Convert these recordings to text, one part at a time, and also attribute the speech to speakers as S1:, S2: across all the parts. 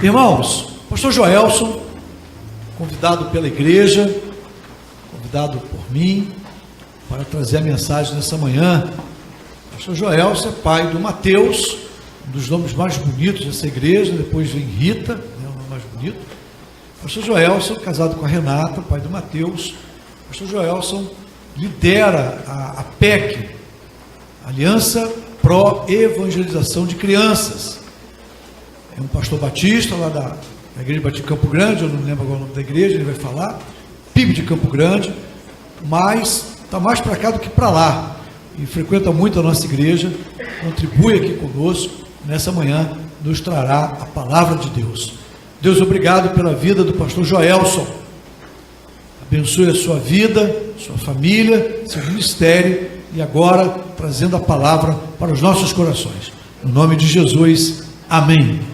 S1: Irmãos, pastor Joelson, convidado pela igreja, convidado por mim, para trazer a mensagem nessa manhã. Pastor Joelson é pai do Mateus, um dos nomes mais bonitos dessa igreja, depois vem Rita, né, o nome mais bonito. Pastor Joelson, casado com a Renata, pai do Mateus. Pastor Joelson lidera a PEC, Aliança Pro Evangelização de Crianças. É um pastor batista lá da igreja Batista de Campo Grande, eu não lembro agora o nome da igreja, ele vai falar, PIB de Campo Grande, mas está mais para cá do que para lá, e frequenta muito a nossa igreja, contribui aqui conosco, nessa manhã nos trará a palavra de Deus. Deus, obrigado pela vida do pastor Joelson, abençoe a sua vida, sua família, seu ministério, e agora trazendo a palavra para os nossos corações, no nome de Jesus, amém.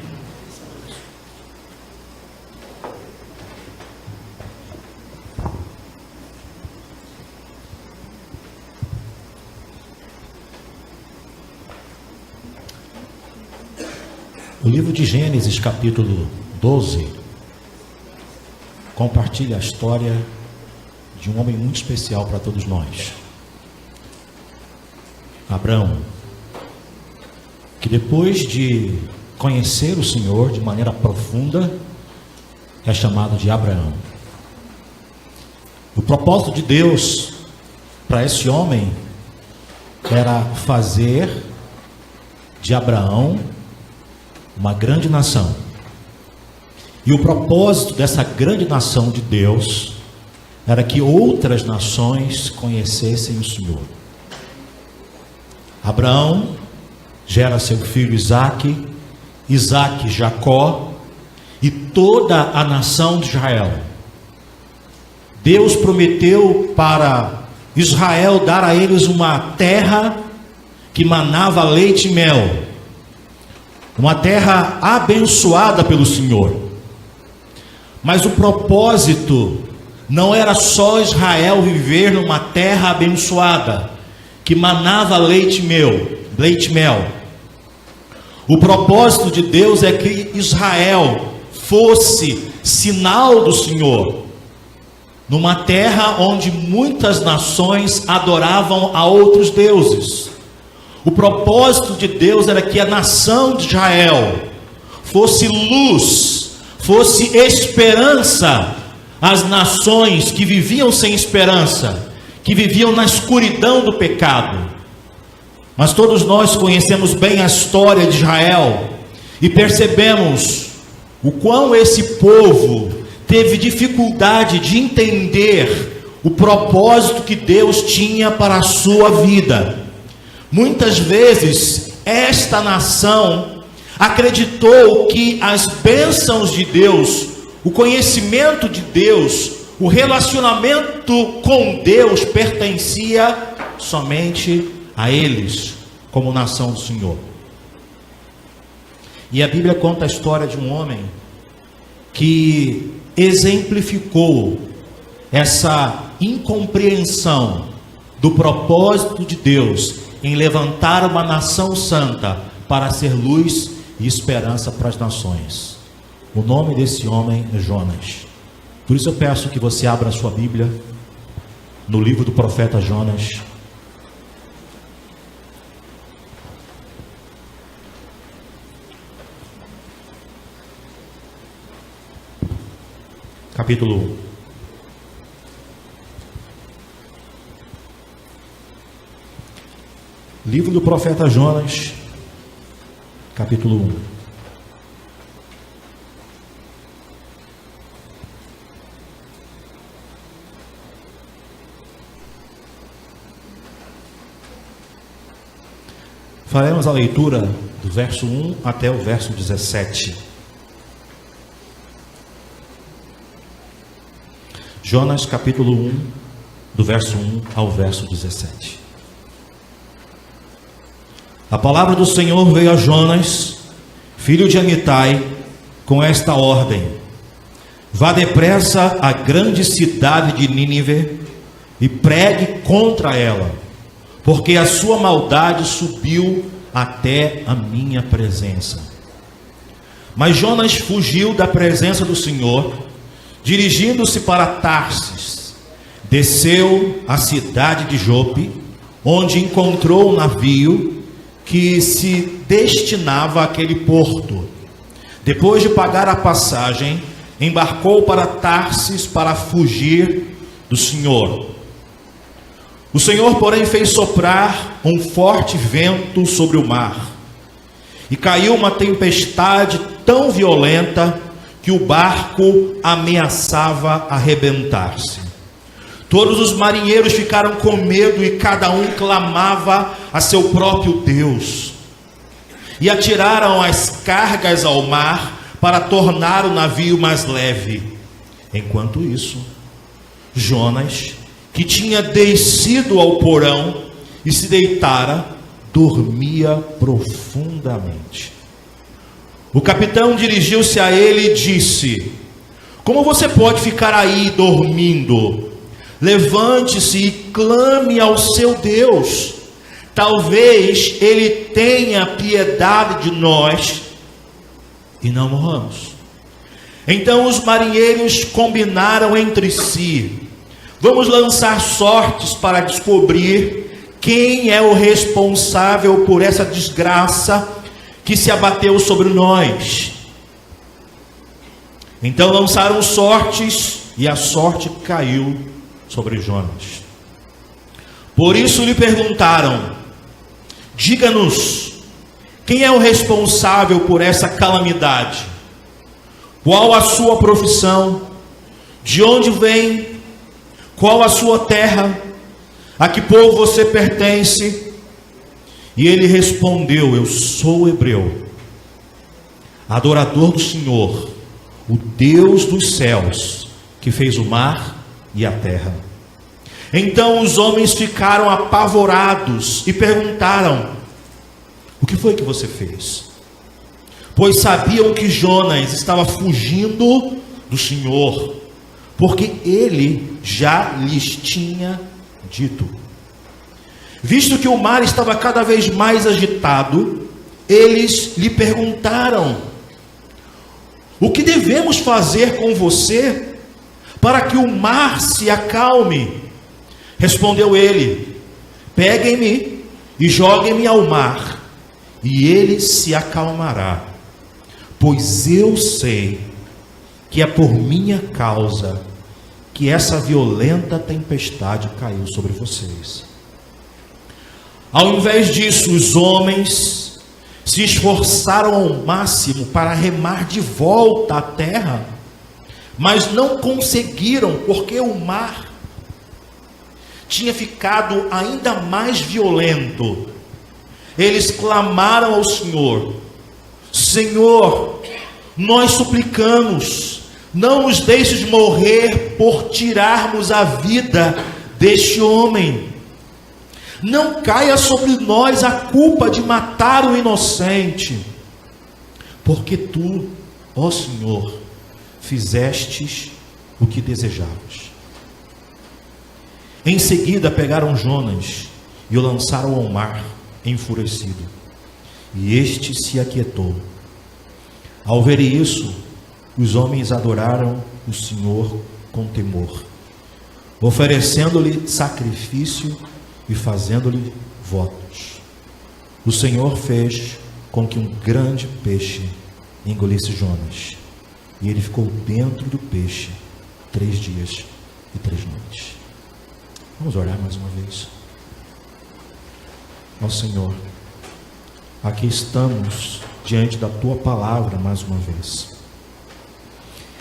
S2: O livro de Gênesis, capítulo 12, compartilha a história de um homem muito especial para todos nós. Abraão, que depois de conhecer o Senhor de maneira profunda, é chamado de Abraão. O propósito de Deus para esse homem era fazer de Abraão uma grande nação. E o propósito dessa grande nação de Deus era que outras nações conhecessem o Senhor. Abraão gera seu filho Isaque, Isaque Jacó e toda a nação de Israel. Deus prometeu para Israel dar a eles uma terra que manava leite e mel, uma terra abençoada pelo Senhor. Mas o propósito não era só Israel viver numa terra abençoada, que manava leite e mel. O propósito de Deus é que Israel fosse sinal do Senhor, numa terra onde muitas nações adoravam a outros deuses. O propósito de Deus era que a nação de Israel fosse luz, fosse esperança às nações que viviam sem esperança, que viviam na escuridão do pecado. Mas todos nós conhecemos bem a história de Israel e percebemos o quão esse povo teve dificuldade de entender o propósito que Deus tinha para a sua vida. Muitas vezes esta nação acreditou que as bênçãos de Deus, o conhecimento de Deus, o relacionamento com Deus pertencia somente a eles, como nação do Senhor. E a Bíblia conta a história de um homem que exemplificou essa incompreensão do propósito de Deus em levantar uma nação santa para ser luz e esperança para as nações. O nome desse homem é Jonas. Por isso eu peço que você abra a sua Bíblia no livro do profeta Jonas, capítulo 1. Livro do profeta Jonas, capítulo 1. Faremos a leitura do verso 1 até o verso 17. Jonas, capítulo 1, do verso 1 ao verso 17. A palavra do Senhor veio a Jonas, filho de Amitai, com esta ordem: vá depressa à grande cidade de Nínive e pregue contra ela, porque a sua maldade subiu até a minha presença. Mas Jonas fugiu da presença do Senhor, dirigindo-se para Tarsis. Desceu à cidade de Jope, onde encontrou um navio que se destinava àquele porto. Depois de pagar a passagem, embarcou para Tarsis para fugir do Senhor. O Senhor, porém, fez soprar um forte vento sobre o mar, e caiu uma tempestade tão violenta que o barco ameaçava arrebentar-se. Todos os marinheiros ficaram com medo e cada um clamava a seu próprio Deus. E atiraram as cargas ao mar para tornar o navio mais leve. Enquanto isso, Jonas, que tinha descido ao porão e se deitara, dormia profundamente. O capitão dirigiu-se a ele e disse: como você pode ficar aí dormindo? Levante-se e clame ao seu Deus. Talvez ele tenha piedade de nós e não morramos. Então os marinheiros combinaram entre si: vamos lançar sortes para descobrir quem é o responsável por essa desgraça que se abateu sobre nós. Então lançaram sortes e a sorte caiu sobre Jonas. Por isso lhe perguntaram: diga-nos, quem é o responsável por essa calamidade? Qual a sua profissão? De onde vem? Qual a sua terra? A que povo você pertence? E ele respondeu: eu sou hebreu, adorador do Senhor, o Deus dos céus, que fez o mar e a terra. Então os homens ficaram apavorados e perguntaram: o que foi que você fez? Pois sabiam que Jonas estava fugindo do Senhor, porque ele já lhes tinha dito. Visto que o mar estava cada vez mais agitado, eles lhe perguntaram: o que devemos fazer com você para que o mar se acalme? Respondeu ele: peguem-me e joguem-me ao mar, e ele se acalmará, pois eu sei que é por minha causa que essa violenta tempestade caiu sobre vocês. Ao invés disso, os homens se esforçaram ao máximo para remar de volta à terra, mas não conseguiram, porque o mar tinha ficado ainda mais violento. Eles clamaram ao Senhor: Senhor, nós suplicamos, não nos deixes morrer por tirarmos a vida deste homem. Não caia sobre nós a culpa de matar o inocente, porque tu, ó Senhor, fizestes o que desejavas. Em seguida pegaram Jonas e o lançaram ao mar, enfurecido, e este se aquietou. Ao verem isso, os homens adoraram o Senhor com temor, oferecendo-lhe sacrifício e fazendo-lhe votos. O Senhor fez com que um grande peixe engolisse Jonas, e ele ficou dentro do peixe 3 dias e 3 noites. Vamos orar mais uma vez. Ó Senhor, aqui estamos diante da Tua palavra mais uma vez,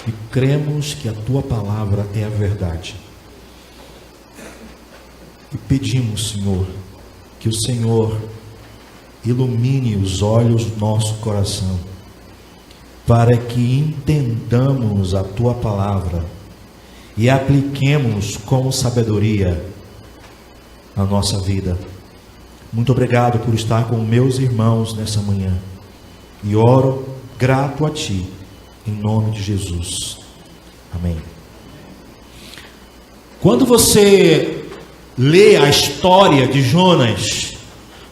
S2: e cremos que a Tua palavra é a verdade. E pedimos, Senhor, que o Senhor ilumine os olhos do nosso coração, para que entendamos a Tua palavra e apliquemos com sabedoria a nossa vida. Muito obrigado por estar com meus irmãos nessa manhã, e oro grato a Ti, em nome de Jesus. Amém. Quando você lê a história de Jonas,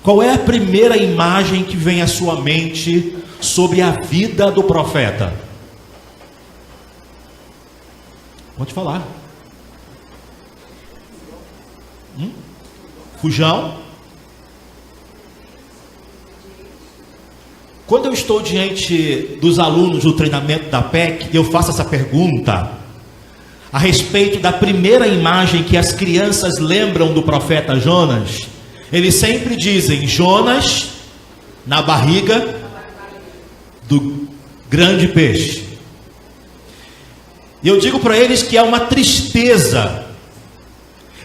S2: qual é a primeira imagem que vem à sua mente sobre a vida do profeta? Pode falar. Fujão. Quando eu estou diante dos alunos do treinamento da PEC, eu faço essa pergunta a respeito da primeira imagem que as crianças lembram do profeta Jonas. Eles sempre dizem: Jonas na barriga do grande peixe. E eu digo para eles que é uma tristeza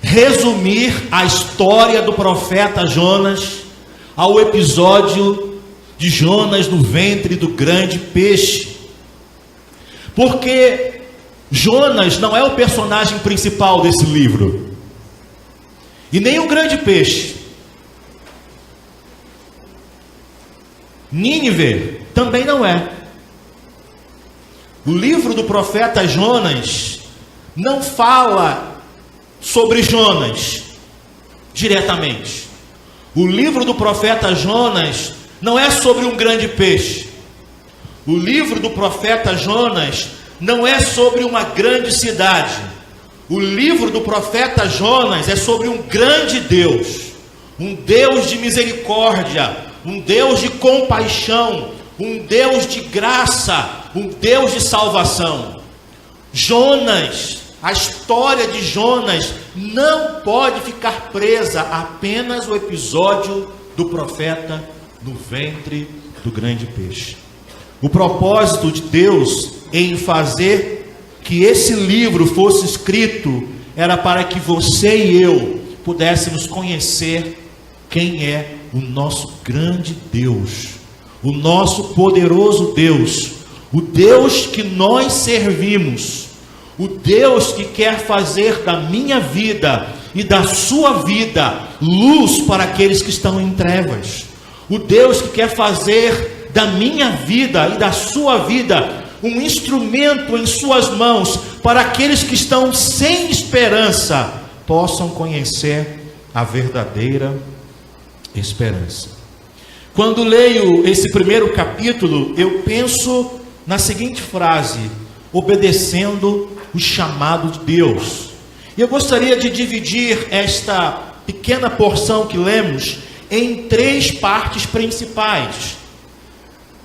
S2: resumir a história do profeta Jonas ao episódio de Jonas no ventre do grande peixe. Porque Jonas não é o personagem principal desse livro, e nem o grande peixe. Nínive também não é. O livro do profeta Jonas não fala sobre Jonas diretamente. O livro do profeta Jonas não é sobre um grande peixe. O livro do profeta Jonas não é sobre uma grande cidade. O livro do profeta Jonas é sobre um grande Deus, um Deus de misericórdia, um Deus de compaixão, um Deus de graça, um Deus de salvação. Jonas, a história de Jonas não pode ficar presa apenas ao episódio do profeta no ventre do grande peixe. O propósito de Deus em fazer que esse livro fosse escrito era para que você e eu pudéssemos conhecer quem é o nosso grande Deus, o nosso poderoso Deus, o Deus que nós servimos, o Deus que quer fazer da minha vida e da sua vida luz para aqueles que estão em trevas, o Deus que quer fazer da minha vida e da sua vida um instrumento em suas mãos para aqueles que estão sem esperança possam conhecer a verdadeira esperança. Quando leio esse primeiro capítulo, eu penso na seguinte frase: obedecendo o chamado de Deus. E eu gostaria de dividir esta pequena porção que lemos em 3 partes principais.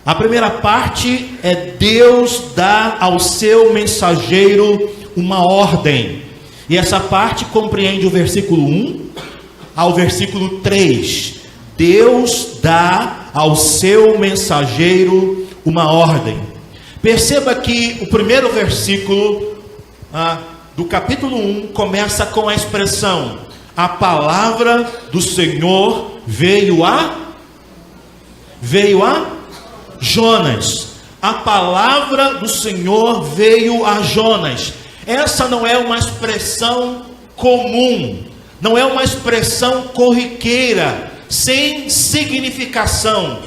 S2: A primeira parte é: Deus dá ao seu mensageiro uma ordem. E essa parte compreende o versículo 1 ao versículo 3. Deus dá ao seu mensageiro uma ordem. Perceba que o primeiro versículo do capítulo 1 começa com a expressão: a palavra do Senhor veio a Jonas. A palavra do Senhor veio a Jonas. Essa não é uma expressão comum, não é uma expressão corriqueira, sem significação.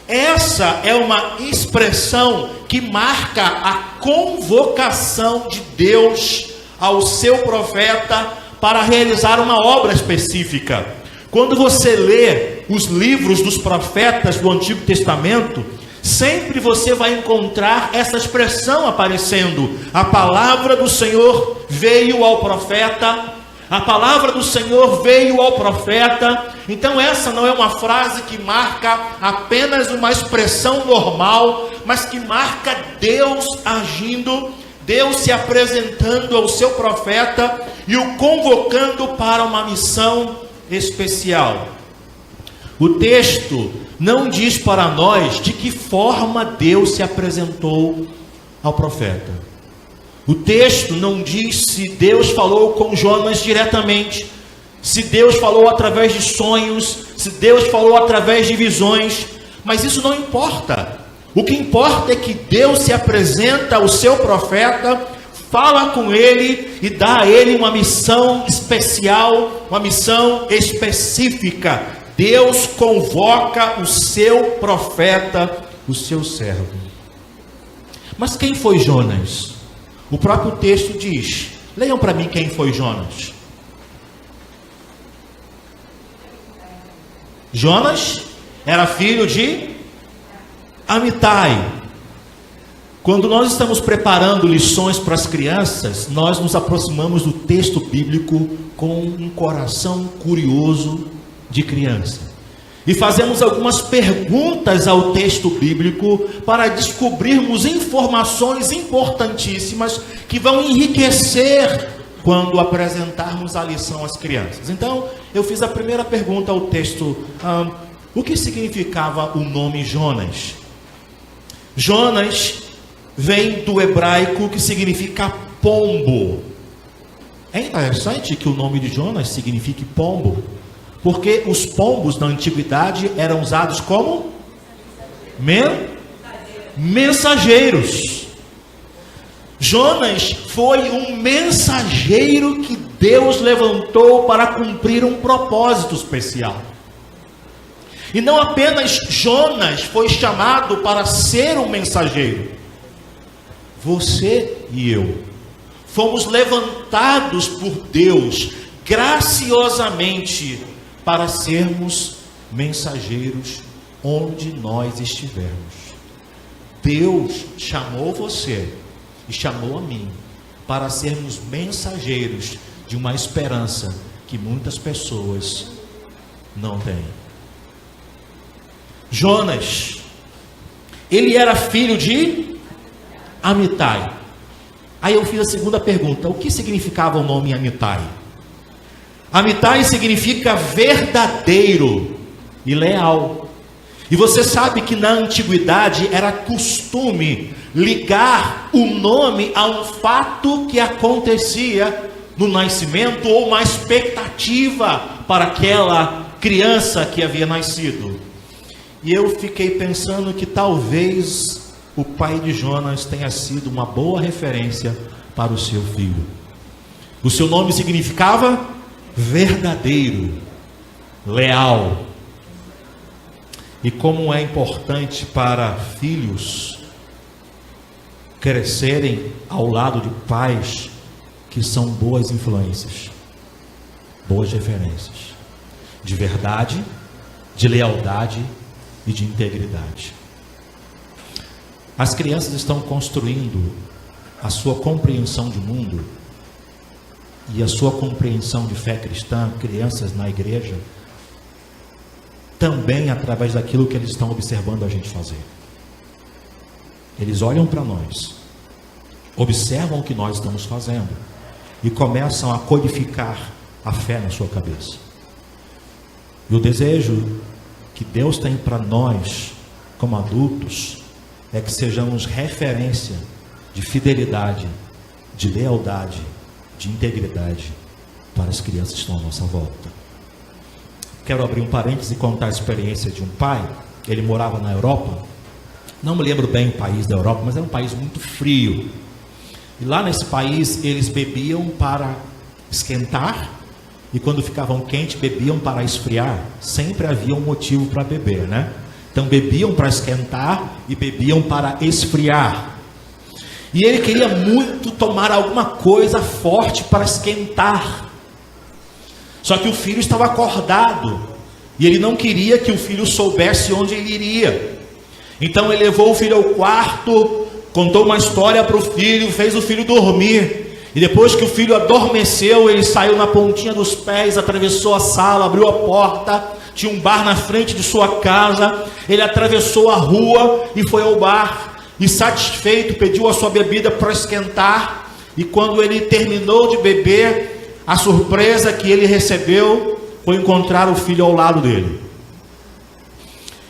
S2: Essa é uma expressão que marca a convocação de Deus ao seu profeta para realizar uma obra específica. Quando você lê os livros dos profetas do Antigo Testamento, sempre você vai encontrar essa expressão aparecendo: a palavra do Senhor veio ao profeta, a palavra do Senhor veio ao profeta. Então essa não é uma frase que marca apenas uma expressão normal, mas que marca Deus agindo, Deus se apresentando ao seu profeta e o convocando para uma missão especial. O texto não diz para nós de que forma Deus se apresentou ao profeta. O texto não diz se Deus falou com Jonas diretamente, se Deus falou através de sonhos, se Deus falou através de visões, mas isso não importa. O que importa é que Deus se apresenta ao seu profeta, fala com ele e dá a ele uma missão especial, uma missão específica. Deus convoca o seu profeta, o seu servo. Mas quem foi Jonas? O próprio texto diz. Leiam para mim quem foi Jonas. Jonas era filho de Amitai. Quando nós estamos preparando lições para as crianças, nós nos aproximamos do texto bíblico com um coração curioso de criança. E fazemos algumas perguntas ao texto bíblico para descobrirmos informações importantíssimas que vão enriquecer quando apresentarmos a lição às crianças. Então, eu fiz a primeira pergunta ao texto: o que significava o nome Jonas? Jonas vem do hebraico que significa pombo. É interessante que o nome de Jonas signifique pombo, porque os pombos na antiguidade eram usados como mensageiros. Jonas foi um mensageiro que Deus levantou para cumprir um propósito especial. E não apenas Jonas foi chamado para ser um mensageiro. Você e eu fomos levantados por Deus graciosamente para sermos mensageiros onde nós estivermos. Deus chamou você e chamou a mim para sermos mensageiros de uma esperança que muitas pessoas não têm. Jonas, ele era filho de Amitai. Aí eu fiz a segunda pergunta: o que significava o nome Amitai? Amitai significa verdadeiro e leal. E você sabe que na antiguidade era costume ligar o nome a um fato que acontecia no nascimento ou uma expectativa para aquela criança que havia nascido. E eu fiquei pensando que talvez o pai de Jonas tenha sido uma boa referência para o seu filho. O seu nome significava verdadeiro, leal. E como é importante para filhos crescerem ao lado de pais que são boas influências, boas referências, de verdade, de lealdade e de integridade. As crianças estão construindo a sua compreensão de mundo e a sua compreensão de fé cristã, crianças na igreja, também através daquilo que eles estão observando a gente fazer. Eles olham para nós, observam o que nós estamos fazendo e começam a codificar a fé na sua cabeça. E o desejo que Deus tem para nós, como adultos, é que sejamos referência de fidelidade, de lealdade, de integridade para as crianças que estão à nossa volta. Quero abrir um parênteses e contar a experiência de um pai. Ele morava na Europa, não me lembro bem o país da Europa, mas era um país muito frio. E lá nesse país eles bebiam para esquentar, e quando ficavam quentes bebiam para esfriar. Sempre havia um motivo para beber, né? Então bebiam para esquentar e bebiam para esfriar. E ele queria muito tomar alguma coisa forte para esquentar. Só que o filho estava acordado e ele não queria que o filho soubesse onde ele iria. Então ele levou o filho ao quarto, contou uma história para o filho, fez o filho dormir. E depois que o filho adormeceu, ele saiu na pontinha dos pés, atravessou a sala, abriu a porta. Tinha um bar na frente de sua casa. Ele atravessou a rua e foi ao bar. E satisfeito, pediu a sua bebida para esquentar. E quando ele terminou de beber, a surpresa que ele recebeu foi encontrar o filho ao lado dele.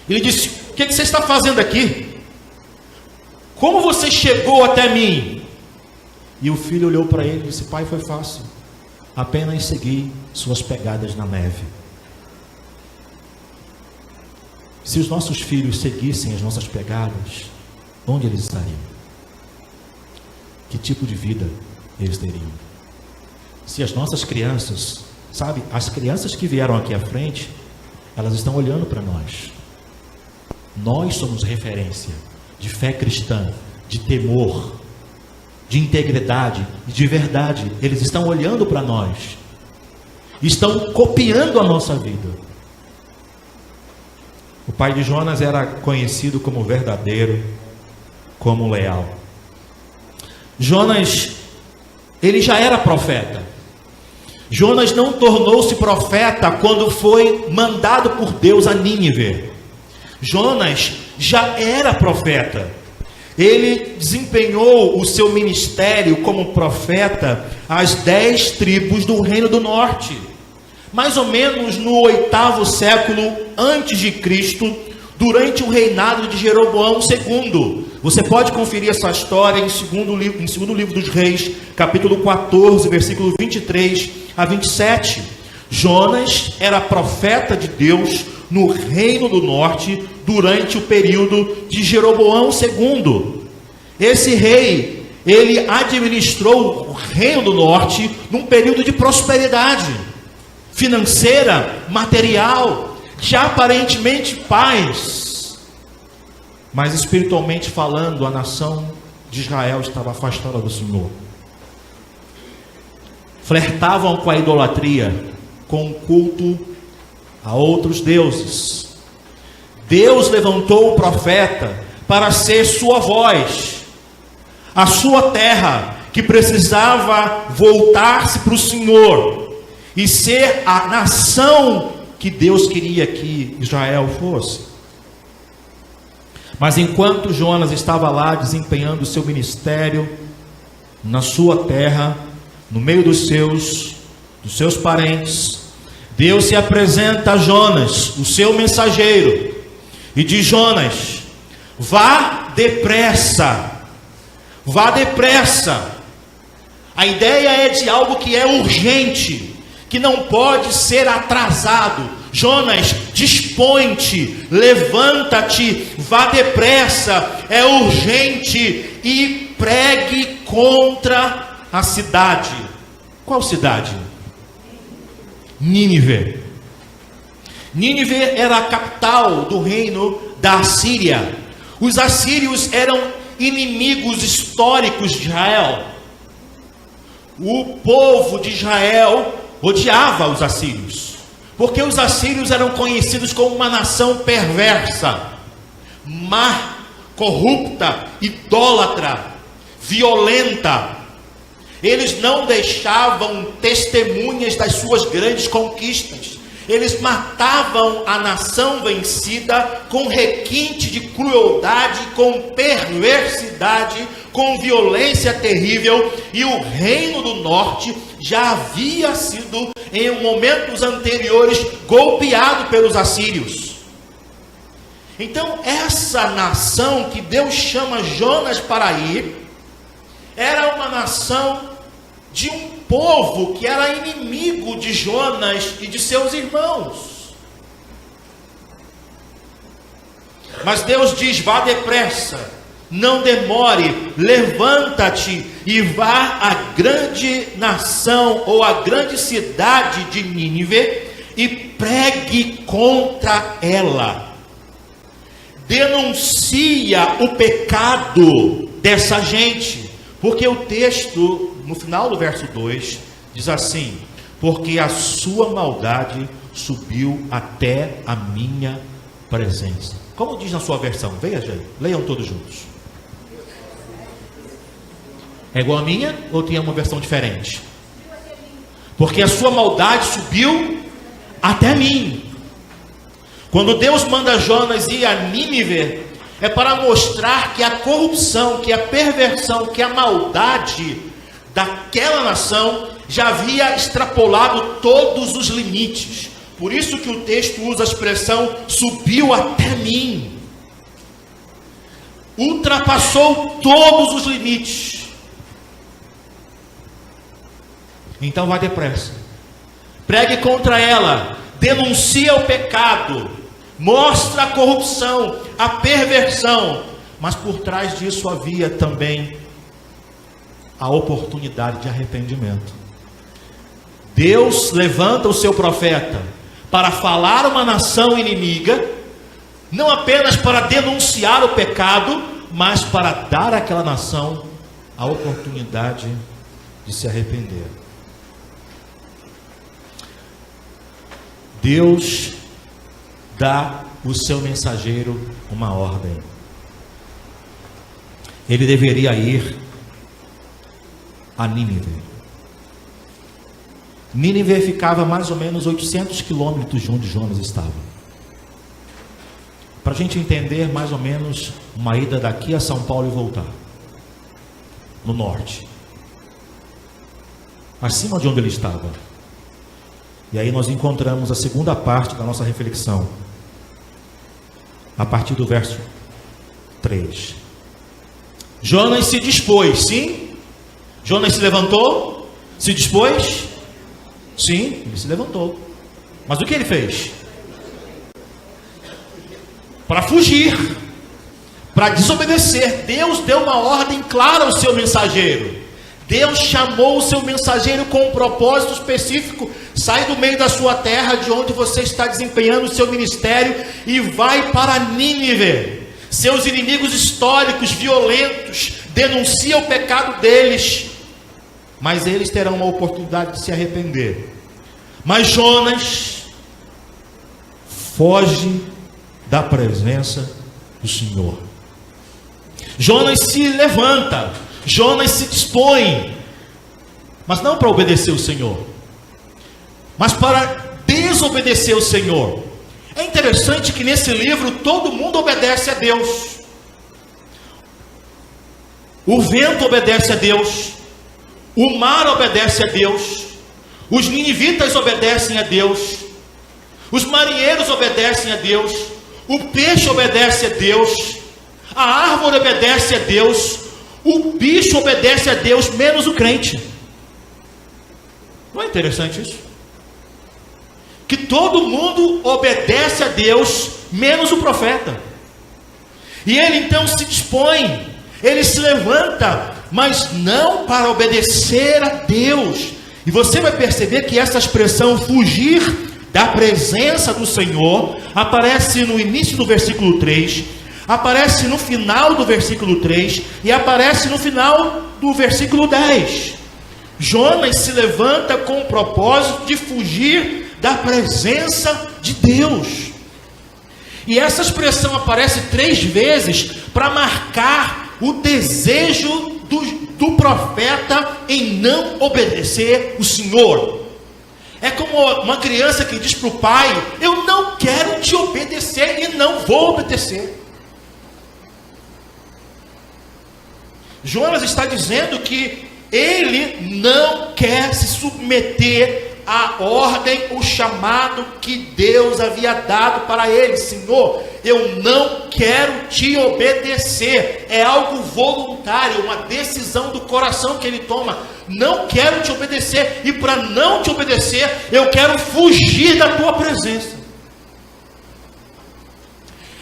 S2: Ele disse: o que você está fazendo aqui? Como você chegou até mim? E o filho olhou para ele e disse: pai, foi fácil. Apenas segui suas pegadas na neve. Se os nossos filhos seguissem as nossas pegadas, onde eles estariam? Que tipo de vida eles teriam? Se as nossas crianças, sabe, as crianças que vieram aqui à frente, elas estão olhando para nós. Nós somos referência de fé cristã, de temor, de integridade e de verdade. Eles estão olhando para nós, estão copiando a nossa vida. O pai de Jonas era conhecido como verdadeiro, como leal. Jonas, ele já era profeta. Jonas não tornou-se profeta quando foi mandado por Deus a Nínive. Jonas já era profeta. Ele desempenhou o seu ministério como profeta às 10 tribos do Reino do Norte, mais ou menos no 8º século antes de Cristo, durante o reinado de Jeroboão II. Você pode conferir essa história em segundo livro dos Reis, capítulo 14, versículo 23 a 27. Jonas era profeta de Deus no Reino do Norte durante o período de Jeroboão II. Esse rei, ele administrou o Reino do Norte num período de prosperidade financeira, material, de aparentemente paz. Mas espiritualmente falando, a nação de Israel estava afastada do Senhor. Flertavam com a idolatria, com o culto a outros deuses. Deus levantou o profeta para ser sua voz, a sua terra, que precisava voltar-se para o Senhor e ser a nação que Deus queria que Israel fosse. Mas enquanto Jonas estava lá desempenhando o seu ministério na sua terra, no meio dos seus parentes, Deus se apresenta a Jonas, o seu mensageiro, e diz: Jonas, vá depressa. Vá depressa. A ideia é de algo que é urgente, que não pode ser atrasado. Jonas, dispõe-te, levanta-te, vá depressa, é urgente, e pregue contra a cidade. Qual cidade? Nínive. Nínive era a capital do reino da Assíria. Os assírios eram inimigos históricos de Israel. O povo de Israel odiava os assírios, porque os assírios eram conhecidos como uma nação perversa, má, corrupta, idólatra, violenta. Eles não deixavam testemunhas das suas grandes conquistas. Eles matavam a nação vencida com requinte de crueldade, com perversidade, com violência terrível. E o Reino do Norte já havia sido, em momentos anteriores, golpeado pelos assírios. Então, essa nação que Deus chama Jonas para ir, era uma nação de um povo que era inimigo de Jonas e de seus irmãos. Mas Deus diz: vá depressa, não demore, levanta-te e vá à grande nação ou à grande cidade de Nínive e pregue contra ela. Denuncia o pecado dessa gente, porque o texto, no final do verso 2, diz assim: porque a sua maldade subiu até a minha presença. Como diz na sua versão? Veja, leiam todos juntos. É igual a minha ou tem uma versão diferente? Porque a sua maldade subiu até mim. Quando Deus manda Jonas ir a Nínive, é para mostrar que a corrupção, que a perversão, que a maldade daquela nação já havia extrapolado todos os limites. Por isso que o texto usa a expressão subiu até mim. Ultrapassou todos os limites. Então vá depressa. Pregue contra ela. Denuncia o pecado. Mostra a corrupção, a perversão. Mas por trás disso havia também a oportunidade de arrependimento. Deus levanta o seu profeta para falar a uma nação inimiga, não apenas para denunciar o pecado, mas para dar àquela nação a oportunidade de se arrepender. Deus dá o seu mensageiro uma ordem. Ele deveria ir a Nínive. Nínive ficava mais ou menos 800 quilômetros de onde Jonas estava. Para a gente entender mais ou menos uma ida daqui a São Paulo e voltar, no norte, acima de onde ele estava. E aí nós encontramos a segunda parte da nossa reflexão, a partir do verso 3. Jonas se dispôs, sim? Jonas se levantou? Se dispôs? Sim, ele se levantou. Mas o que ele fez? Para fugir, para desobedecer. Deus deu uma ordem clara ao seu mensageiro. Deus chamou o seu mensageiro com um propósito específico. Sai do meio da sua terra, de onde você está desempenhando o seu ministério, e vai para Nínive. Seus inimigos históricos, violentos, denunciam o pecado deles, mas eles terão uma oportunidade de se arrepender. Mas Jonas foge da presença do Senhor. Jonas se levanta, Jonas se dispõe, mas não para obedecer o Senhor, mas para desobedecer o Senhor. É interessante que nesse livro todo mundo obedece a Deus. O vento obedece a Deus, o mar obedece a Deus, os ninivitas obedecem a Deus, os marinheiros obedecem a Deus, o peixe obedece a Deus, a árvore obedece a Deus, o bicho obedece a Deus, menos o crente. Não é interessante isso? Que todo mundo obedece a Deus, menos o profeta. E ele então se dispõe, ele se levanta, mas não para obedecer a Deus. E você vai perceber que essa expressão fugir da presença do Senhor aparece no início do versículo 3, aparece no final do versículo 3 e aparece no final do versículo 10. Jonas se levanta com o propósito de fugir da presença de Deus. E essa expressão aparece 3 vezes para marcar o desejo do profeta em não obedecer o Senhor. É como uma criança que diz para o pai: eu não quero te obedecer e não vou obedecer. Jonas está dizendo que ele não quer se submeter à ordem, o chamado que Deus havia dado para ele. Senhor, eu não quero te obedecer. É algo voluntário, uma decisão do coração que ele toma. Não quero te obedecer, e para não te obedecer, eu quero fugir da tua presença.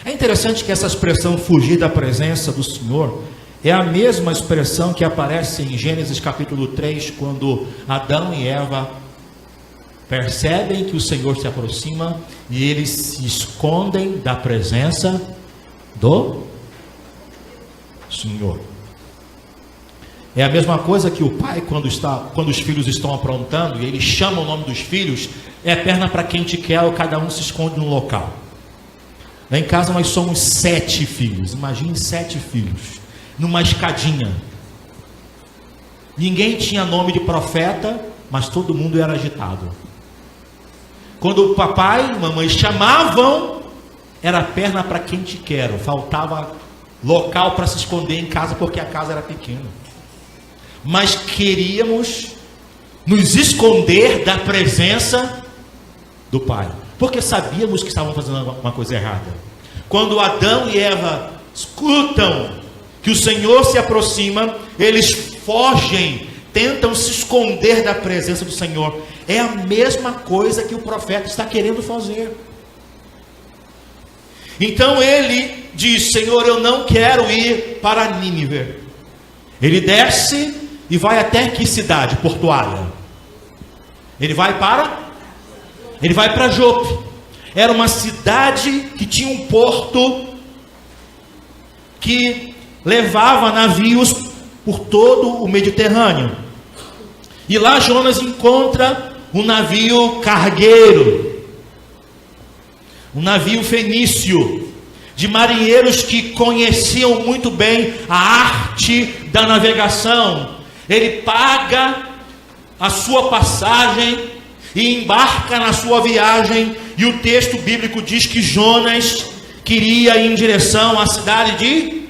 S2: É interessante que essa expressão fugir da presença do Senhor é a mesma expressão que aparece em Gênesis capítulo 3, quando Adão e Eva percebem que o Senhor se aproxima e eles se escondem da presença do Senhor. É a mesma coisa que o pai, quando os filhos estão aprontando e ele chama o nome dos filhos, é perna para quem te quer, ou cada um se esconde num local. Lá em casa nós somos 7 filhos, imagine 7 filhos, numa escadinha. Ninguém tinha nome de profeta, mas todo mundo era agitado. Quando o papai e mamãe chamavam, era perna para quem te quero, faltava local para se esconder em casa, porque a casa era pequena. Mas queríamos nos esconder da presença do pai, porque sabíamos que estavam fazendo uma coisa errada. Quando Adão e Eva escutam que o Senhor se aproxima, eles fogem, tentam se esconder da presença do Senhor. É a mesma coisa que o profeta está querendo fazer. Então ele diz: Senhor, eu não quero ir para Nínive. Ele desce e vai até que cidade portuária? Ele vai para Jope. Era uma cidade que tinha um porto que levava navios por todo o Mediterrâneo. E lá Jonas encontra um navio cargueiro. um navio fenício, de marinheiros que conheciam muito bem a arte da navegação. Ele paga a sua passagem e embarca na sua viagem, e o texto bíblico diz que Jonas queria ir em direção à cidade de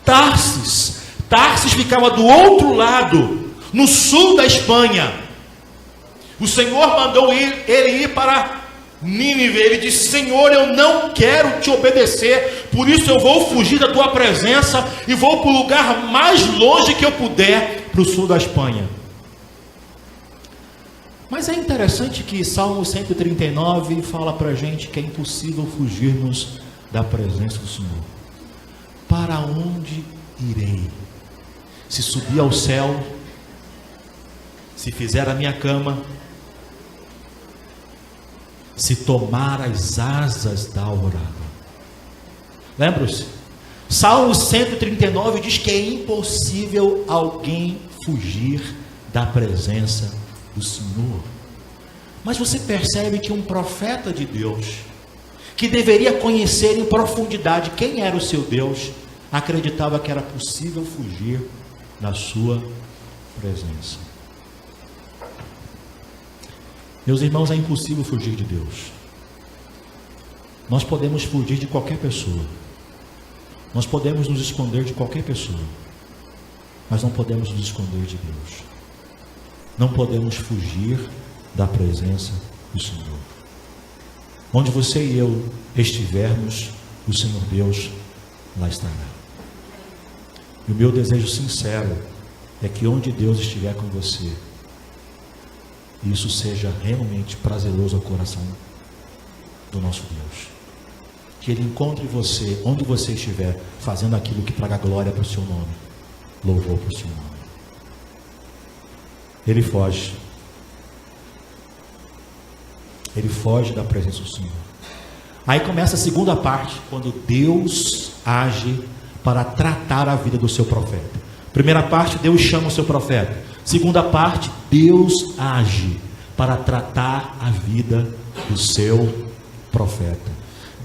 S2: Tarsis. Tarsis ficava do outro lado, no sul da Espanha. O Senhor mandou ele ir para Nínive. Ele disse: Senhor, eu não quero te obedecer, por isso eu vou fugir da tua presença e vou para o lugar mais longe que eu puder, para o sul da Espanha. Mas é interessante que Salmo 139 fala para a gente que é impossível fugirmos da presença do Senhor. Para onde irei? Se subir ao céu, se fizer a minha cama, se tomar as asas da aurora. Lembra-se? Salmo 139 diz que é impossível alguém fugir da presença do Senhor. Mas você percebe que um profeta de Deus, que deveria conhecer em profundidade quem era o seu Deus, acreditava que era possível fugir da sua presença. Meus irmãos, é impossível fugir de Deus. Nós podemos fugir de qualquer pessoa, nós podemos nos esconder de qualquer pessoa, mas não podemos nos esconder de Deus. Não podemos fugir da presença do Senhor. Onde você e eu estivermos, o Senhor Deus lá estará. E o meu desejo sincero é que onde Deus estiver com você, isso seja realmente prazeroso ao coração do nosso Deus. Que Ele encontre você, onde você estiver, fazendo aquilo que traga glória para o seu nome, louvor para o seu nome. Ele foge da presença do Senhor. Aí começa a segunda parte, quando Deus age para tratar a vida do seu profeta. Primeira parte, Deus chama o seu profeta. Segunda parte, Deus age para tratar a vida do seu profeta.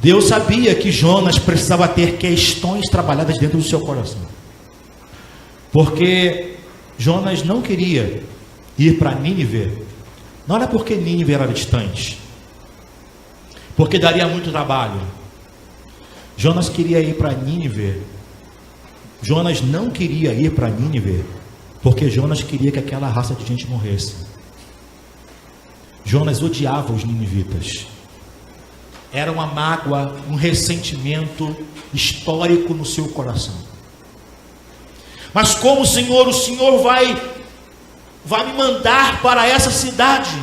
S2: Deus sabia que Jonas precisava ter questões trabalhadas dentro do seu coração, porque Jonas não queria ir para Nínive. Não era porque Nínive era distante, porque daria muito trabalho. Jonas queria ir para Nínive. Jonas não queria ir para Nínive porque Jonas queria que aquela raça de gente morresse. Jonas odiava os ninivitas. Era uma mágoa, um ressentimento histórico no seu coração. Mas como o Senhor vai me mandar para essa cidade,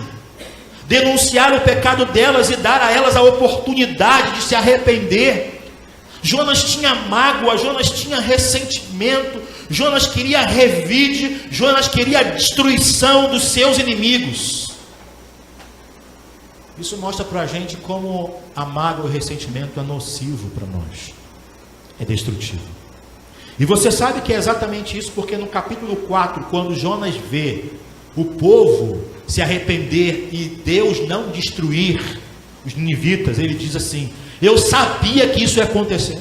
S2: denunciar o pecado delas e dar a elas a oportunidade de se arrepender. Jonas tinha mágoa, Jonas tinha ressentimento, Jonas queria revide, Jonas queria a destruição dos seus inimigos. Isso mostra para a gente como a mágoa e o ressentimento é nocivo para nós, é destrutivo. E você sabe que é exatamente isso, porque no capítulo 4, quando Jonas vê o povo se arrepender e Deus não destruir os ninivitas, ele diz assim: eu sabia que isso ia acontecer,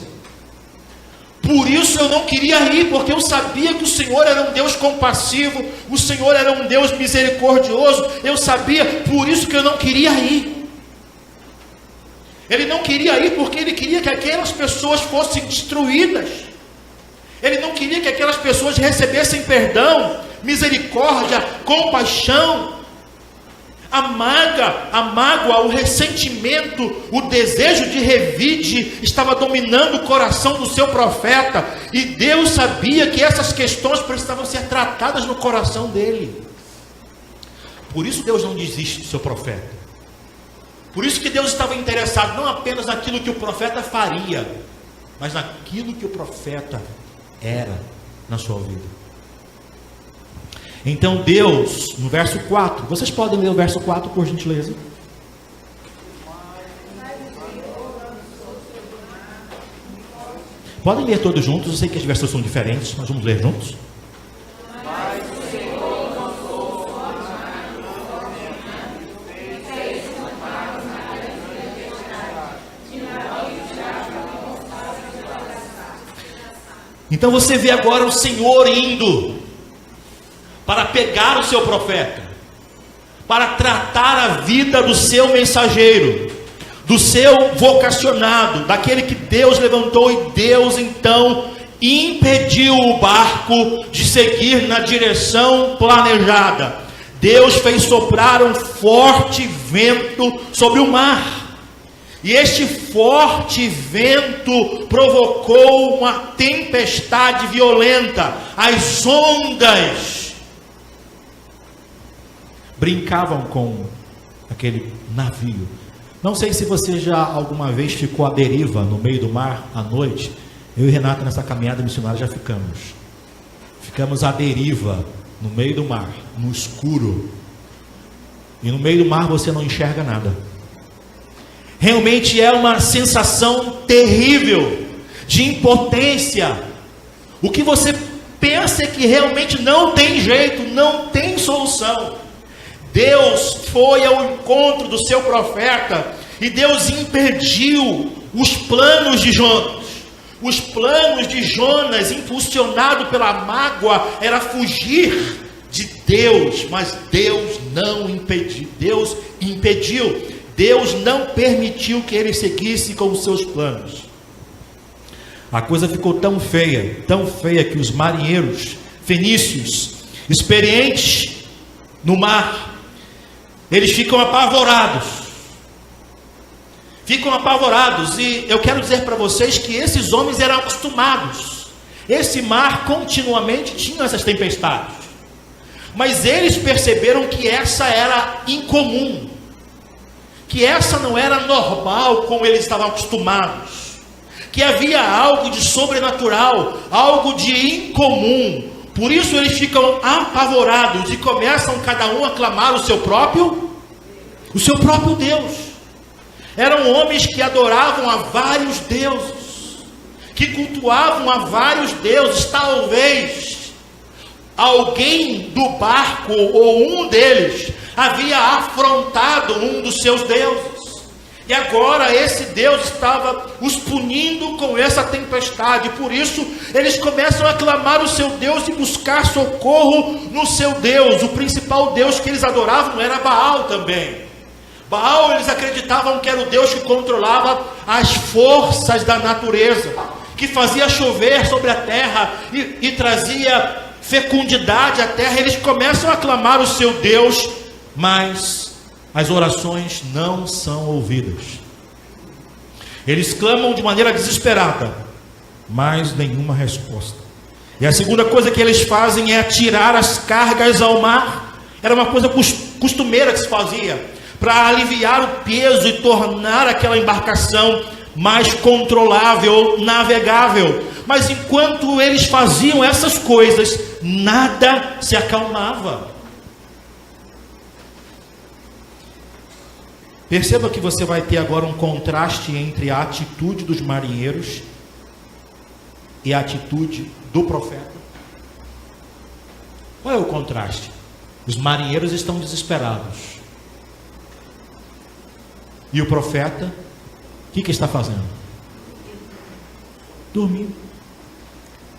S2: por isso eu não queria ir, porque eu sabia que o Senhor era um Deus compassivo, o Senhor era um Deus misericordioso, eu sabia, por isso que eu não queria ir. Ele não queria ir porque ele queria que aquelas pessoas fossem destruídas. Ele não queria que aquelas pessoas recebessem perdão, misericórdia, compaixão. A mágoa, o ressentimento, o desejo de revide estava dominando o coração do seu profeta. E Deus sabia que essas questões precisavam ser tratadas no coração dele. Por isso Deus não desiste do seu profeta. Por isso que Deus estava interessado não apenas naquilo que o profeta faria, mas naquilo que o profeta era na sua vida. Então Deus, no verso 4, vocês podem ler o verso 4 por gentileza? Podem ler todos juntos, eu sei que as versões são diferentes, mas vamos ler juntos. Então você vê agora o Senhor indo para pegar o seu profeta, para tratar a vida do seu mensageiro, do seu vocacionado, daquele que Deus levantou, e Deus então impediu o barco de seguir na direção planejada. Deus fez soprar um forte vento sobre o mar, e este forte vento provocou uma tempestade violenta. As ondas brincavam com aquele navio. Não sei se você já alguma vez ficou à deriva no meio do mar à noite. Eu e Renato, nessa caminhada missionária, já ficamos à deriva no meio do mar, no escuro, e no meio do mar você não enxerga nada. Realmente é uma sensação terrível de impotência. O que você pensa é que realmente não tem jeito, não tem solução. Deus foi ao encontro do seu profeta, e Deus impediu os planos de Jonas. Os planos de Jonas, impulsionado pela mágoa, era fugir de Deus, mas Deus não impediu. Deus não permitiu que ele seguisse com os seus planos. A coisa ficou tão feia que os marinheiros fenícios, experientes no mar, eles ficam apavorados. E eu quero dizer para vocês que esses homens eram acostumados. Esse mar continuamente tinha essas tempestades, mas eles perceberam que essa era incomum, que essa não era normal como eles estavam acostumados, que havia algo de sobrenatural, algo de incomum. Por isso eles ficam apavorados e começam cada um a clamar o seu próprio Deus. Eram homens que adoravam a vários deuses, que cultuavam a vários deuses. Talvez alguém do barco, ou um deles, havia afrontado um dos seus deuses, e agora esse Deus estava os punindo com essa tempestade. Por isso eles começam a clamar o seu Deus e buscar socorro no seu Deus. O principal Deus que eles adoravam era Baal também. Baal, eles acreditavam que era o Deus que controlava as forças da natureza, que fazia chover sobre a terra e trazia fecundidade à terra. Eles começam a clamar o seu Deus, mas as orações não são ouvidas. Eles clamam de maneira desesperada, mas nenhuma resposta. E a segunda coisa que eles fazem é atirar as cargas ao mar. Era uma coisa costumeira que se fazia, para aliviar o peso e tornar aquela embarcação mais controlável, navegável. Mas enquanto eles faziam essas coisas, nada se acalmava. Perceba que você vai ter agora um contraste entre a atitude dos marinheiros e a atitude do profeta. Qual é o contraste? Os marinheiros estão desesperados. E o profeta, o que está fazendo? Dormindo.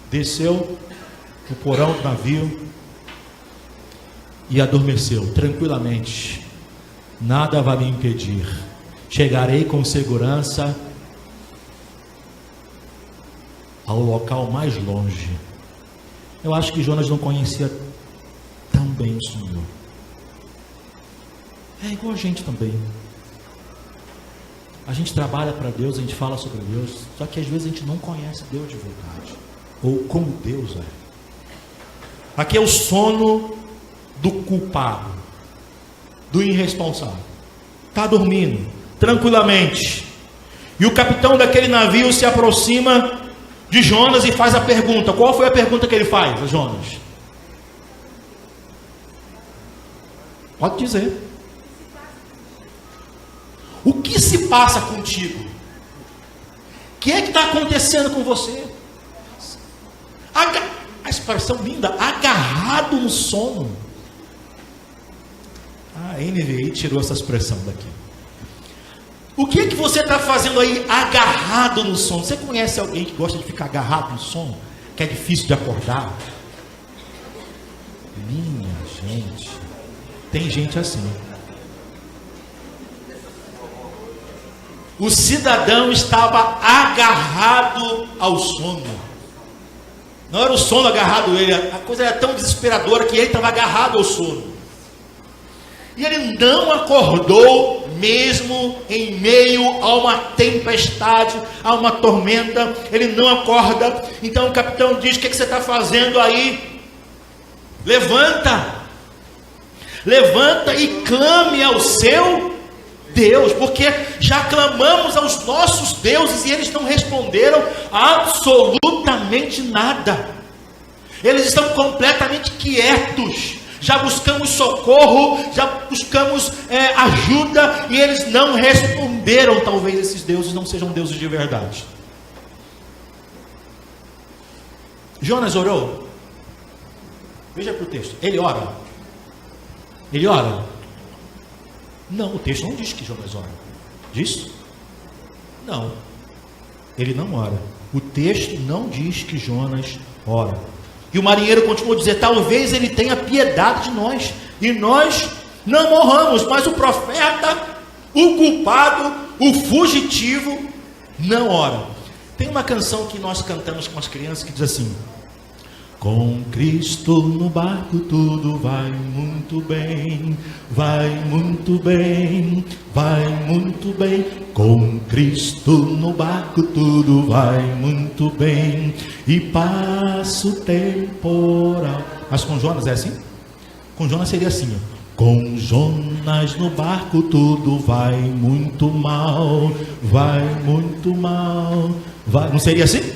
S2: Desceu no porão do navio e adormeceu tranquilamente. Nada vai me impedir. Chegarei com segurança ao local mais longe. Eu acho que Jonas não conhecia tão bem o Senhor. É igual a gente também. A gente trabalha para Deus, a gente fala sobre Deus, só que às vezes a gente não conhece Deus de verdade, ou como Deus é. Aqui é o sono do culpado, do irresponsável. Está dormindo, tranquilamente. E o capitão daquele navio se aproxima de Jonas e faz a pergunta. Qual foi a pergunta que ele faz a Jonas? Pode dizer. O que se passa contigo? O que é que está acontecendo com você? A expressão linda, agarrado no sono. A NVI tirou essa expressão daqui. O que é que você está fazendo aí agarrado no sono? Você conhece alguém que gosta de ficar agarrado no sono? que é difícil de acordar. Minha gente, tem gente assim. O cidadão estava agarrado ao sono. Não era o sono agarrado a ele, a coisa era tão desesperadora que ele estava agarrado ao sono. E ele não acordou mesmo em meio a uma tempestade, a uma tormenta. Ele não acorda. Então o capitão diz: o que você está fazendo aí? Levanta e clame ao seu Deus, porque já clamamos aos nossos deuses e eles não responderam absolutamente nada. Eles estão completamente quietos. Já buscamos socorro, já buscamos ajuda e eles não responderam. Talvez esses deuses não sejam deuses de verdade. Jonas orou. Veja para o texto. Ele ora. Ele ora. Não, o texto não diz que Jonas ora. Diz? Não. Ele não ora. O texto não diz que Jonas ora. E o marinheiro continuou a dizer: talvez ele tenha piedade de nós, e nós não morramos, mas o profeta, o culpado, o fugitivo, não ora. Tem uma canção que nós cantamos com as crianças que diz assim: com Cristo no barco tudo vai muito bem, vai muito bem, vai muito bem. Com Cristo no barco tudo vai muito bem, e passa o temporal. Mas com Jonas é assim? Com Jonas seria assim: com Jonas no barco tudo vai muito mal, vai muito mal, vai. Não seria assim?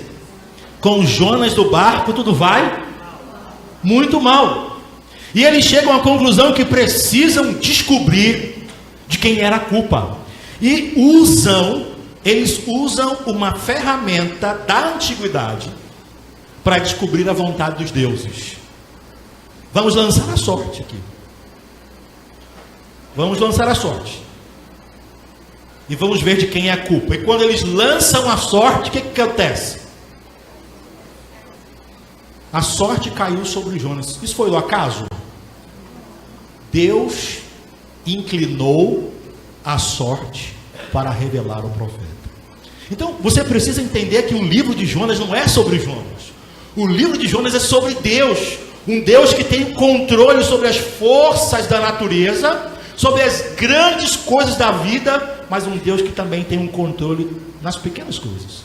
S2: Com Jonas do barco tudo vai muito mal. E eles chegam à conclusão que precisam descobrir de quem era a culpa. E eles usam uma ferramenta da antiguidade para descobrir a vontade dos deuses. Vamos lançar a sorte aqui. Vamos lançar a sorte. E vamos ver de quem é a culpa. E quando eles lançam a sorte, o que acontece? A sorte caiu sobre Jonas. Isso foi o acaso? Deus inclinou a sorte para revelar o profeta. Então você precisa entender que o livro de Jonas não é sobre Jonas. O livro de Jonas é sobre Deus. Um Deus que tem controle sobre as forças da natureza, sobre as grandes coisas da vida, mas um Deus que também tem um controle nas pequenas coisas.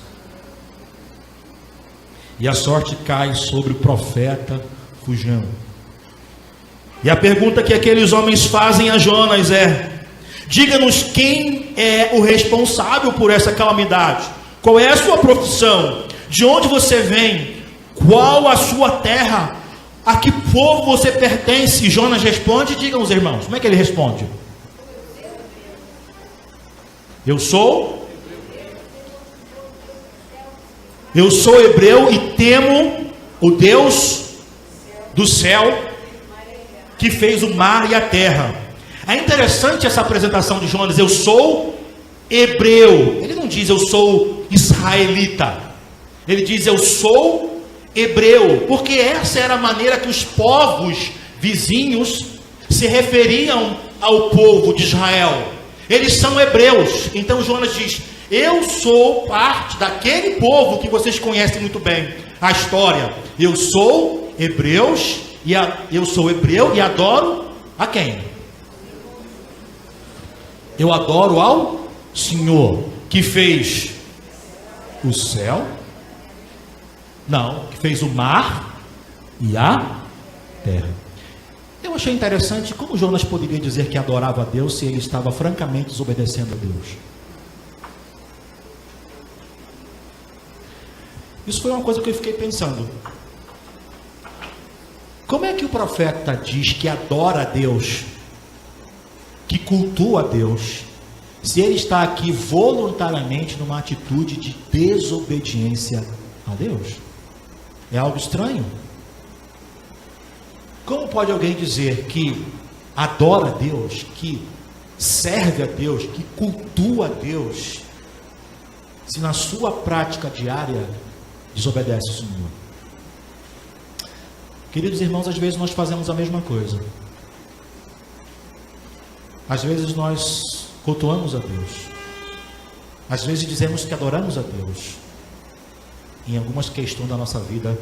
S2: E a sorte cai sobre o profeta Fujão. E a pergunta que aqueles homens fazem a Jonas é: diga-nos quem é o responsável por essa calamidade. Qual é a sua profissão? De onde você vem? Qual a sua terra? A que povo você pertence? E Jonas responde. Digam os irmãos, como é que ele responde? Eu sou hebreu e temo o Deus do céu que fez o mar e a terra. É interessante essa apresentação de Jonas. Eu sou hebreu. Ele não diz eu sou israelita. Ele diz eu sou hebreu, porque essa era a maneira que os povos vizinhos se referiam ao povo de Israel. Eles são hebreus. Então Jonas diz: eu sou parte daquele povo que vocês conhecem muito bem a história. Eu sou hebreu e adoro a quem? Eu adoro ao Senhor que fez o céu, não, que fez o mar e a terra. Eu achei interessante como Jonas poderia dizer que adorava a Deus se ele estava francamente desobedecendo a Deus. Isso foi uma coisa que eu fiquei pensando. Como é que o profeta diz que adora a Deus, que cultua a Deus, se ele está aqui voluntariamente numa atitude de desobediência a Deus? É algo estranho. Como pode alguém dizer que adora a Deus, que serve a Deus, que cultua a Deus, se na sua prática diária desobedece o Senhor? Queridos irmãos, às vezes nós fazemos a mesma coisa. Às vezes nós cultuamos a Deus. Às vezes dizemos que adoramos a Deus. Em algumas questões da nossa vida,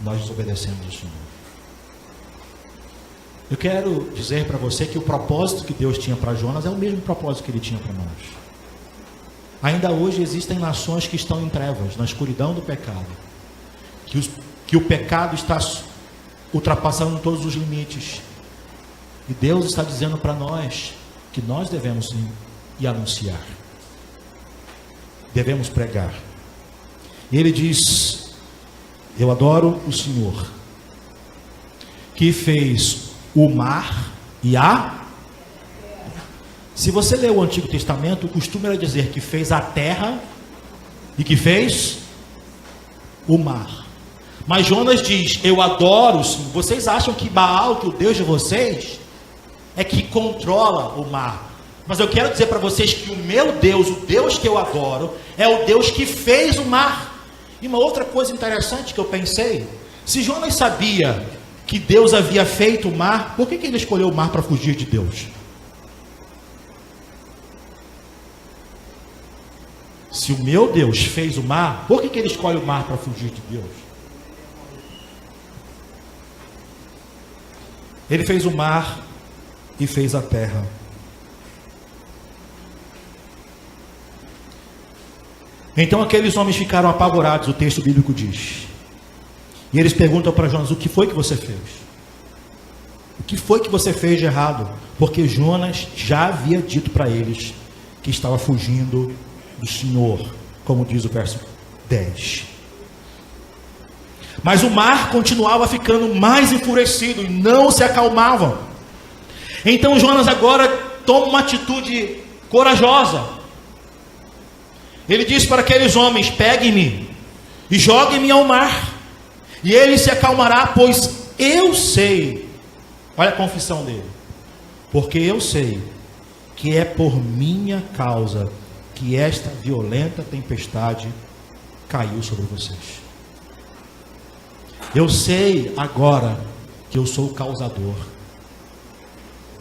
S2: nós desobedecemos ao Senhor. Eu quero dizer para você que o propósito que Deus tinha para Jonas é o mesmo propósito que Ele tinha para nós. Ainda hoje existem nações que estão em trevas, na escuridão do pecado. Que o pecado está ultrapassando todos os limites. E Deus está dizendo para nós que nós devemos ir e anunciar. Devemos pregar. E Ele diz: eu adoro o Senhor, que fez o mar e a... Se você ler o Antigo Testamento, o costume era dizer que fez a terra e que fez o mar. Mas Jonas diz: eu adoro o Senhor. Vocês acham que Baal, que o Deus de vocês, é que controla o mar? Mas eu quero dizer para vocês que o meu Deus, o Deus que eu adoro, é o Deus que fez o mar. E uma outra coisa interessante que eu pensei: se Jonas sabia que Deus havia feito o mar, por que ele escolheu o mar para fugir de Deus? Se o meu Deus fez o mar, por que ele escolhe o mar para fugir de Deus? Ele fez o mar e fez a terra. Então aqueles homens ficaram apavorados, o texto bíblico diz. E eles perguntam para Jonas: o que foi que você fez? O que foi que você fez de errado? Porque Jonas já havia dito para eles que estava fugindo do Senhor, como diz o verso 10. Mas o mar continuava ficando mais enfurecido e não se acalmava. Então Jonas agora toma uma atitude corajosa. Ele diz para aqueles homens: peguem-me e joguem-me ao mar, e ele se acalmará, pois eu sei, olha a confissão dele, porque eu sei que é por minha causa que esta violenta tempestade caiu sobre vocês. Eu sei agora que eu sou o causador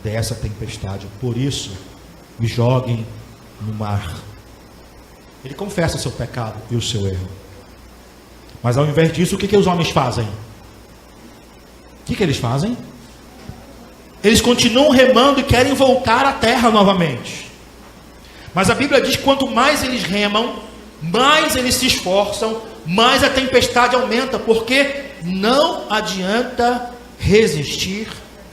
S2: dessa tempestade, por isso me joguem no mar. Ele confessa seu pecado e o seu erro. Mas ao invés disso, o que os homens fazem? O que eles fazem? Eles continuam remando e querem voltar à terra novamente. Mas a Bíblia diz que quanto mais eles remam, mais eles se esforçam, mais a tempestade aumenta, porque não adianta resistir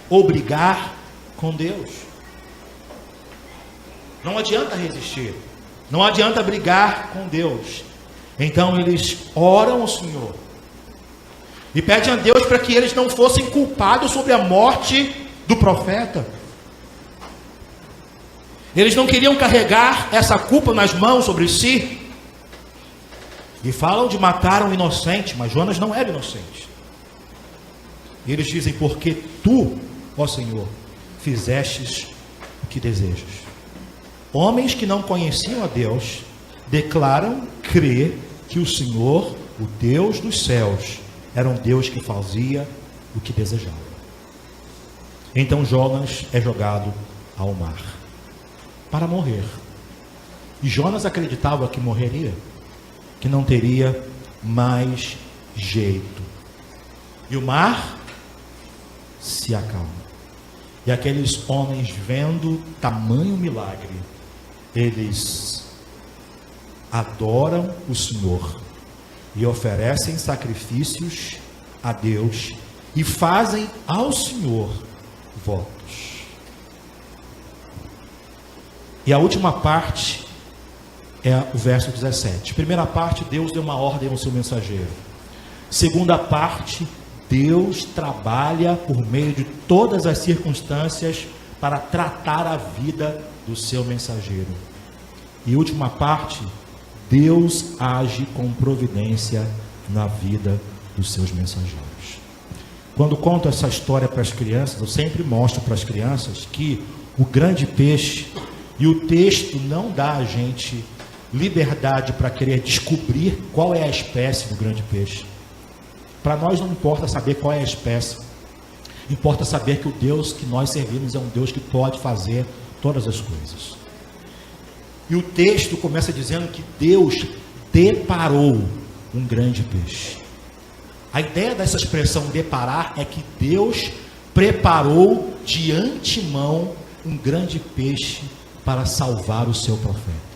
S2: ou brigar com Deus. Não adianta resistir, não adianta brigar com Deus. Então eles oram ao Senhor e pedem a Deus para que eles não fossem culpados sobre a morte do profeta. Eles não queriam carregar essa culpa nas mãos sobre si. E falam de matar um inocente, mas Jonas não era inocente. E eles dizem: porque tu, ó Senhor, fizestes o que desejas. Homens que não conheciam a Deus declaram crer que o Senhor, o Deus dos céus, era um Deus que fazia o que desejava. Então Jonas é jogado ao mar para morrer. E Jonas acreditava que morreria, que não teria mais jeito. E o mar se acalma. E aqueles homens, vendo tamanho milagre, eles adoram o Senhor e oferecem sacrifícios a Deus e fazem ao Senhor votos. E a última parte é o verso 17. Primeira parte, Deus deu uma ordem ao seu mensageiro. Segunda parte, Deus trabalha por meio de todas as circunstâncias para tratar a vida do seu mensageiro. E última parte, Deus age com providência na vida dos seus mensageiros. Quando conto essa história para as crianças, eu sempre mostro para as crianças que o grande peixe, e o texto não dá a gente liberdade para querer descobrir qual é a espécie do grande peixe. Para nós não importa saber qual é a espécie, importa saber que o Deus que nós servimos é um Deus que pode fazer todas as coisas. E o texto começa dizendo que Deus deparou um grande peixe. A ideia dessa expressão deparar é que Deus preparou de antemão um grande peixe para salvar o seu profeta.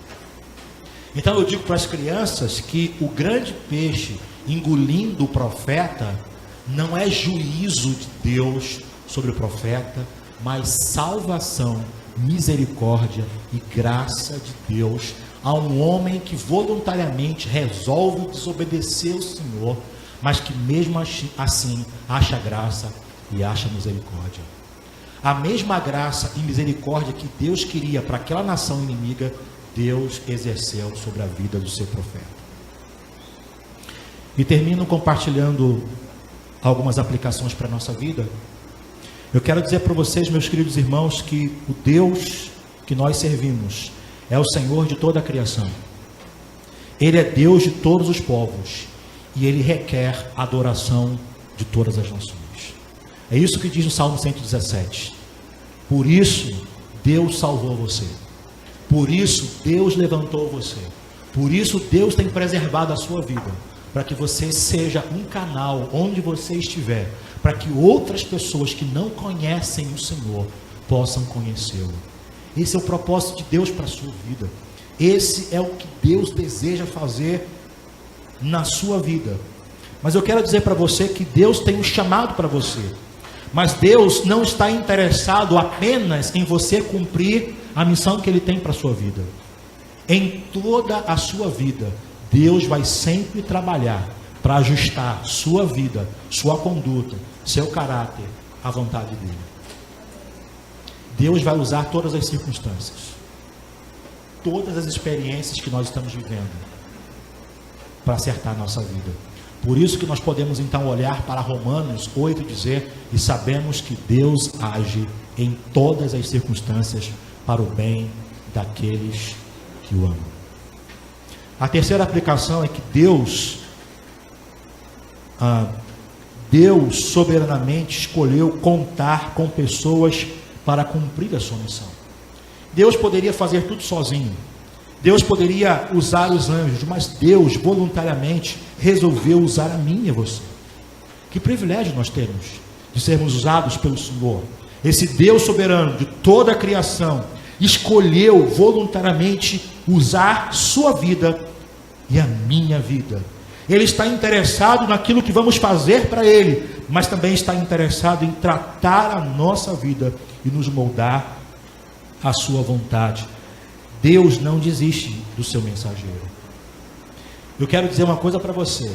S2: Então eu digo para as crianças que o grande peixe engolindo o profeta não é juízo de Deus sobre o profeta, mas salvação, misericórdia e graça de Deus a um homem que voluntariamente resolve desobedecer o Senhor, mas que mesmo assim acha graça e acha misericórdia. A mesma graça e misericórdia que Deus queria para aquela nação inimiga, Deus exerceu sobre a vida do seu profeta. E termino compartilhando algumas aplicações para a nossa vida. Eu quero dizer para vocês, meus queridos irmãos, que o Deus que nós servimos é o Senhor de toda a criação. Ele é Deus de todos os povos e Ele requer adoração de todas as nações. É isso que diz no Salmo 117. Por isso Deus salvou você. Por isso Deus levantou você. Por isso Deus tem preservado a sua vida, para que você seja um canal onde você estiver, para que outras pessoas que não conhecem o Senhor possam conhecê-lo. Esse é o propósito de Deus para a sua vida. Esse é o que Deus deseja fazer na sua vida. Mas eu quero dizer para você que Deus tem um chamado para você. Mas Deus não está interessado apenas em você cumprir a missão que Ele tem para a sua vida. Em toda a sua vida, Deus vai sempre trabalhar para ajustar sua vida, sua conduta, seu caráter à vontade dEle. Deus vai usar todas as circunstâncias, todas as experiências que nós estamos vivendo para acertar a nossa vida. Por isso que nós podemos então olhar para Romanos 8 e dizer: e sabemos que Deus age em todas as circunstâncias para o bem daqueles que o amam. A terceira aplicação é que Deus soberanamente escolheu contar com pessoas para cumprir a sua missão. Deus poderia fazer tudo sozinho. Deus poderia usar os anjos, mas Deus voluntariamente resolveu usar a mim e a você. Que privilégio nós temos de sermos usados pelo Senhor. Esse Deus soberano de toda a criação escolheu voluntariamente usar sua vida e a minha vida. Ele está interessado naquilo que vamos fazer para Ele, mas também está interessado em tratar a nossa vida e nos moldar à sua vontade. Deus não desiste do seu mensageiro. Eu quero dizer uma coisa para você: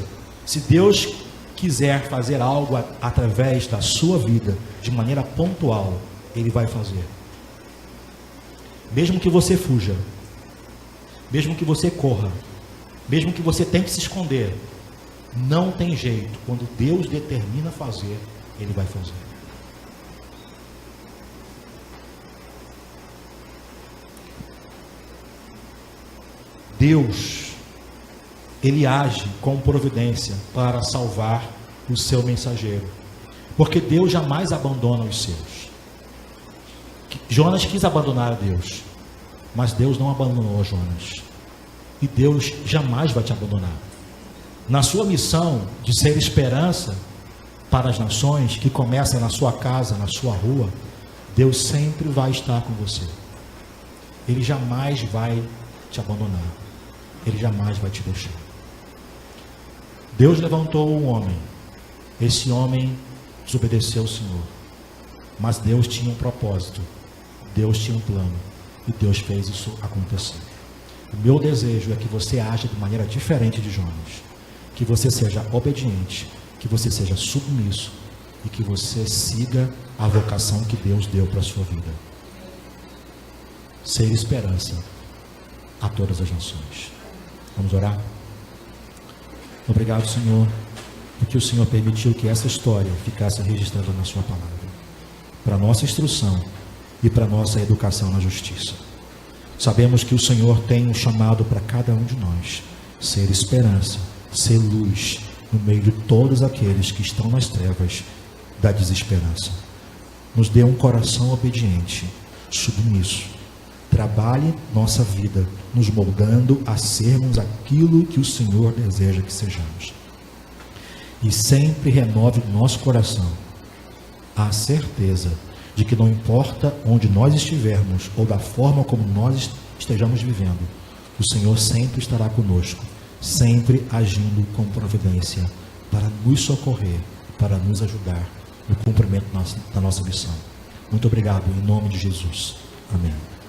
S2: se Deus quiser fazer algo através da sua vida, de maneira pontual, Ele vai fazer. Mesmo que você fuja, mesmo que você corra, mesmo que você tente se esconder, não tem jeito. Quando Deus determina fazer, Ele vai fazer. Deus, Ele age com providência para salvar o seu mensageiro, porque Deus jamais abandona os seus. Jonas quis abandonar a Deus, mas Deus não abandonou Jonas, e Deus jamais vai te abandonar. Na sua missão de ser esperança para as nações, que começa na sua casa, na sua rua, Deus sempre vai estar com você. Ele jamais vai te abandonar. Ele jamais vai te deixar. Deus levantou um homem. Esse homem desobedeceu ao Senhor, mas Deus tinha um propósito, Deus tinha um plano, e Deus fez isso acontecer. O meu desejo é que você aja de maneira diferente de Jonas, que você seja obediente, que você seja submisso e que você siga a vocação que Deus deu para a sua vida. Ser esperança a todas as nações. Vamos orar? Obrigado, Senhor, porque o Senhor permitiu que essa história ficasse registrada na sua palavra, para nossa instrução e para nossa educação na justiça. Sabemos que o Senhor tem um chamado para cada um de nós: ser esperança, ser luz no meio de todos aqueles que estão nas trevas da desesperança. Nos dê um coração obediente, submisso. Trabalhe nossa vida, nos moldando a sermos aquilo que o Senhor deseja que sejamos. E sempre renove no nosso coração a certeza de que não importa onde nós estivermos ou da forma como nós estejamos vivendo, o Senhor sempre estará conosco, sempre agindo com providência para nos socorrer, para nos ajudar no cumprimento da nossa missão. Muito obrigado, em nome de Jesus. Amém.